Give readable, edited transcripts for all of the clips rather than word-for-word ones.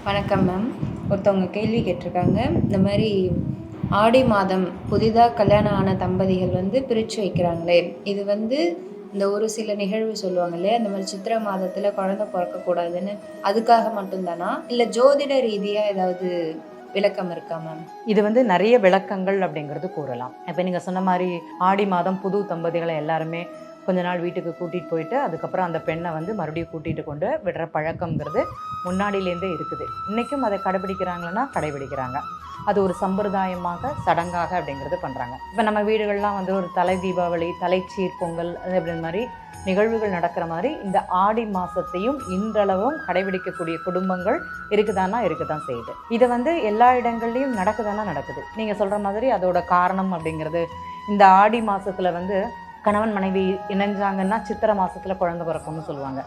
வணக்கம் மேம். ஒருத்தவங்க கேள்வி கேட்டிருக்காங்க. இந்த மாதிரி ஆடி மாதம் புதிதாக கல்யாணம் ஆன தம்பதிகள் பிரித்து வைக்கிறாங்களே, இது இந்த ஒரு சில நிகழ்வு சொல்லுவாங்க இல்லையா, இந்த மாதிரி சித்திரை மாதத்தில் குழந்தை பிறக்கக்கூடாதுன்னு, அதுக்காக மட்டும்தானா, இல்லை ஜோதிட ரீதியாக ஏதாவது விளக்கம் இருக்கா மேம்? இது நிறைய விளக்கங்கள் அப்படிங்கிறது கூறலாம். இப்போ நீங்கள் சொன்ன மாதிரி ஆடி மாதம் புது தம்பதிகளை எல்லாருமே கொஞ்ச நாள் வீட்டுக்கு கூட்டிகிட்டு போயிட்டு அதுக்கப்புறம் அந்த பெண்ணை மறுபடியும் கூட்டிகிட்டு கொண்டு விடுற பழக்கங்கிறது முன்னாடியிலேருந்தே இருக்குது. இன்றைக்கும் அதை கடைபிடிக்கிறாங்கன்னா கடைபிடிக்கிறாங்க. அது ஒரு சம்பிரதாயமாக சடங்காக அப்படிங்கிறது பண்ணுறாங்க. இப்போ நம்ம வீடுகள்லாம் ஒரு தலை தீபாவளி, தலைச்சீர் பொங்கல் அப்படி மாதிரி நிகழ்வுகள் நடக்கிற மாதிரி இந்த ஆடி மாதத்தையும் இன்றளவும் கடைபிடிக்கக்கூடிய குடும்பங்கள் இருக்குதான் செய்யுது. இதை எல்லா இடங்கள்லையும் நடக்குது. நீங்கள் சொல்கிற மாதிரி அதோட காரணம் அப்படிங்கிறது, இந்த ஆடி மாதத்தில் கணவன் மனைவி இணைஞ்சாங்கன்னா சித்திரை மாதத்தில் குழந்தை பிறக்கும்னு சொல்லுவாங்க.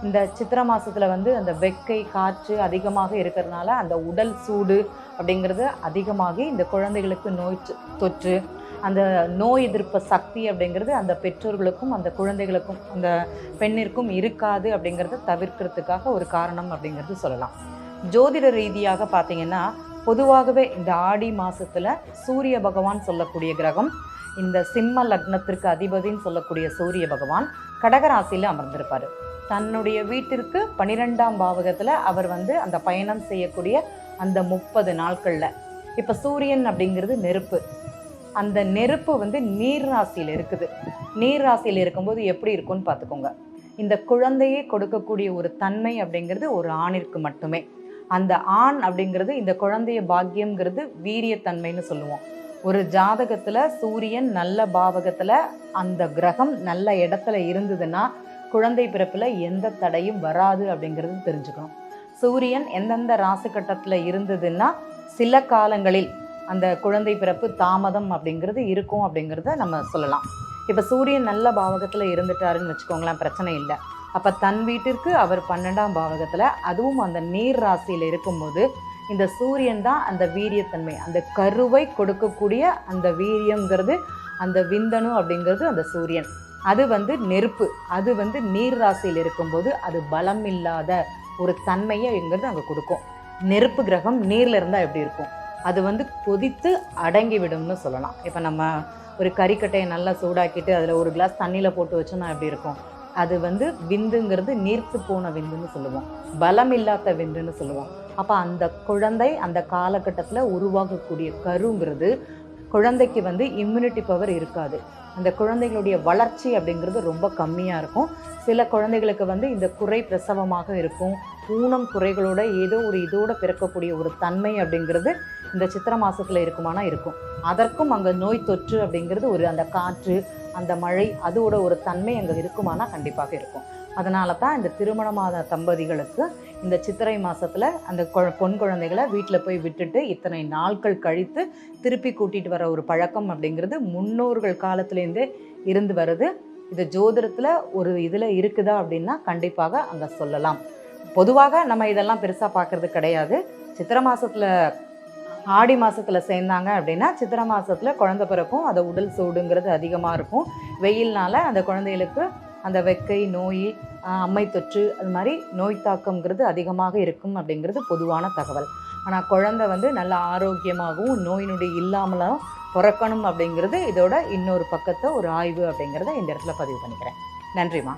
இந்த சித்திரை மாதத்தில் அந்த வெக்கை காற்று அதிகமாக இருக்கிறதுனால அந்த உடல் சூடு அப்படிங்கிறது அதிகமாகி இந்த குழந்தைகளுக்கு நோய் தொற்று, அந்த நோய் எதிர்ப்பு சக்தி அப்படிங்கிறது அந்த பெற்றோர்களுக்கும் அந்த குழந்தைகளுக்கும் அந்த பெண்ணிற்கும் இருக்காது அப்படிங்கிறத தவிர்க்கிறதுக்காக ஒரு காரணம் அப்படிங்கிறது சொல்லலாம். ஜோதிட ரீதியாக பார்த்திங்கன்னா பொதுவாகவே இந்த ஆடி மாதத்தில் சூரிய பகவான் சொல்லக்கூடிய கிரகம், இந்த சிம்ம லக்னத்திற்கு அதிபதின்னு சொல்லக்கூடிய சூரிய பகவான் கடகராசியில் அமர்ந்திருப்பார். தன்னுடைய வீட்டிற்கு 12ஆம் பாவகத்தில் அவர் அந்த பயணம் செய்யக்கூடிய அந்த 30 நாட்களில், இப்போ சூரியன் அப்படிங்கிறது நெருப்பு, அந்த நெருப்பு நீர் ராசியில் இருக்குது. நீர் ராசியில் இருக்கும்போது எப்படி இருக்கும்னு பார்த்துக்கோங்க. இந்த குழந்தையை கொடுக்கக்கூடிய ஒரு தன்மை அப்படிங்கிறது ஒரு ஆணிற்கு மட்டுமே. அந்த ஆண் அப்படிங்கிறது இந்த குழந்தைய பாக்கியம்ங்கிறது வீரியத்தன்மைன்னு சொல்லுவோம். ஒரு ஜாதகத்தில் சூரியன் நல்ல பாவகத்தில் அந்த கிரகம் நல்ல இடத்துல இருந்ததுன்னா குழந்தை பிறப்பில் எந்த தடையும் வராது அப்படிங்கிறது தெரிஞ்சுக்கணும். சூரியன் எந்தெந்த ராசி கட்டத்தில் இருந்ததுன்னா சில காலங்களில் அந்த குழந்தை பிறப்பு தாமதம் அப்படிங்கிறது இருக்கும் அப்படிங்கிறத நம்ம சொல்லலாம். இப்போ சூரியன் நல்ல பாவகத்தில் இருந்துட்டாருன்னு வச்சுக்கோங்களேன், பிரச்சனை இல்லை. அப்போ தன் வீட்டிற்கு அவர் 12ஆம் பாவகத்தில், அதுவும் அந்த நீர் ராசியில் இருக்கும்போது இந்த சூரியன் தான் அந்த வீரியத்தன்மை, அந்த கருவை கொடுக்கக்கூடிய அந்த வீரியங்கிறது, அந்த விந்தணு அப்படிங்கிறது அந்த சூரியன். அது நெருப்பு, அது நீர் ராசியில் இருக்கும்போது அது பலம் இல்லாத ஒரு தன்மையைங்கிறது அங்கே கொடுக்கும். நெருப்பு கிரகம் நீரில் இருந்தால் எப்படி இருக்கும், அது கொதித்து அடங்கி விடும்னு சொல்லலாம். இப்போ நம்ம ஒரு கறிக்கட்டையை நல்லா சூடாக்கிட்டு அதில் ஒரு கிளாஸ் தண்ணியில் போட்டு வச்சோன்னா எப்படி இருக்கும், அது விந்துங்கிறது நீர்த்து போன விந்துன்னு சொல்லுவோம், பலம் இல்லாத விந்துன்னு சொல்லுவோம். அப்போ அந்த குழந்தை அந்த காலகட்டத்தில் உருவாகக்கூடிய கருங்கிறது குழந்தைக்கு இம்யூனிட்டி பவர் இருக்காது. அந்த குழந்தைகளுடைய வளர்ச்சி அப்படிங்கிறது ரொம்ப கம்மியாக இருக்கும். சில குழந்தைகளுக்கு இந்த குறை பிரசவமாக இருக்கும், ஊனம் குறைகளோட ஏதோ ஒரு இதோட பிறக்கக்கூடிய ஒரு தன்மை அப்படிங்கிறது இந்த சித்திரை மாதத்தில் இருக்குமானா இருக்கும். அதற்கும் அங்கே நோய் தொற்று அப்படிங்கிறது ஒரு அந்த காற்று, அந்த மழை, அதோட ஒரு தன்மை அங்கே இருக்குமானா கண்டிப்பாக இருக்கும். அதனால தான் இந்த திருமணமான தம்பதிகளுக்கு இந்த சித்திரை மாதத்தில் அந்த பொன் குழந்தைகளை வீட்டில் போய் விட்டுட்டு இத்தனை நாட்கள் கழித்து திருப்பி கூட்டிகிட்டு வர ஒரு பழக்கம் அப்படிங்கிறது முன்னோர்கள் காலத்துலேருந்தே இருந்து வருது. இது ஜோதிடத்தில் ஒரு இதில் இருக்குதா அப்படின்னா கண்டிப்பாக அங்கே சொல்லலாம். பொதுவாக நம்ம இதெல்லாம் பெருசாக பார்க்குறது கிடையாது. சித்திரை மாதத்தில் ஆடி மாதத்தில் சேர்ந்தாங்க அப்படின்னா சித்திரை மாதத்தில் குழந்தை பிறக்கும், அது உடல் சூடுங்கிறது அதிகமாக இருக்கும். வெயில்னால அந்த குழந்தைகளுக்கு அந்த வெக்கை நோய், அம்மை தொற்று, அது மாதிரி நோய் தாக்கம்ங்கிறது அதிகமாக இருக்கும் அப்படிங்கிறது பொதுவான தகவல். ஆனால் குழந்தை நல்ல ஆரோக்கியமாகவும் நோய் நொடி இல்லாமலும் பிறக்கணும் அப்படிங்கிறது இதோட இன்னொரு பக்கத்தை ஒரு ஆய்வு அப்படிங்கிறத இந்த இடத்துல பதிவு பண்ணிக்கிறேன். நன்றிம்மா.